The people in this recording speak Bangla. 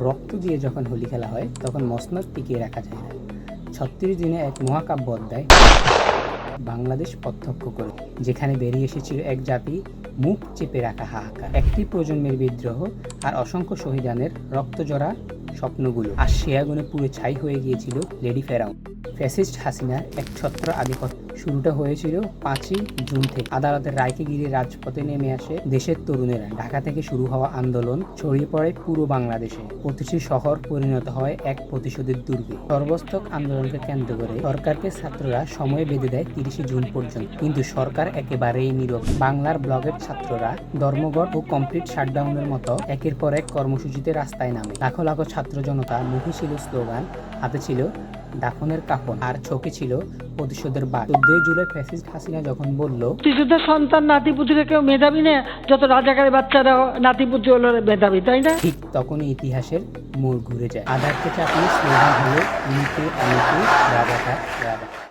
রক্ত দিয়ে যখন হোলি খেলা হয় তখন মসনদ টিকিয়ে রাখা যায় না। ৩৬ দিনে এক মহাকাব্য অধ্যায় বাংলাদেশ প্রত্যক্ষ করে, যেখানে বেরিয়ে এসেছিল এক জাতি মুখ চেপে রাখা হাহাকার, একটি প্রজন্মের বিদ্রোহ আর অসংখ্য শহীদানের রক্তজরা স্বপ্নগুলো। আর সে আগুনে পুরো ছাই হয়ে গিয়েছিল লেডি ফেরাউন, ফ্যাসিস্ট হাসিনার এক ছত্র আধিপত্য। শুরুটা হয়েছিল ৫ই জুন থেকে। আদালতের রায়কে ঘিরে রাজপথে নেমে আসে দেশের তরুণেরা। ঢাকা থেকে শুরু হওয়া আন্দোলন ছড়িয়ে পড়ে পুরো বাংলাদেশে। প্রতিটি শহর পরিণত হয় এক প্রতিশোধের দুর্গে। সর্বস্তক আন্দোলনকে কেন্দ্র করে সরকারকে ছাত্ররা সময় বেঁধে দেয় ৩০ জুন পর্যন্ত, কিন্তু সরকার একেবারেই নীরব। বাংলার ব্লগের ছাত্ররা ধর্মঘট ও কমপ্লিট শাটডাউনের মতো একের পর এক কর্মসূচিতে রাস্তায় নামে। লাখো লাখো ছাত্র জনতা, মুখে ছিল স্লোগান, হাতে ছিল দাফনের কাফন, আর চোখে ছিল প্রতিশোধের বাঘ। ১৪ জুলাই ফ্যাসিস্ট হাসিনা যখন বলল মুক্তিযোদ্ধার সন্তান নাতিপুতিরা কেউ মেধাবী না, যত রাজাকারের বাচ্চারা নাতিপুতি হলো মেধাবী, তাই না? ঠিক তখনই ইতিহাসের মোড় ঘুরে যায়। আধারকে চাপিয়ে স্লোগান হলো ইউকে রাজাকার রাজা।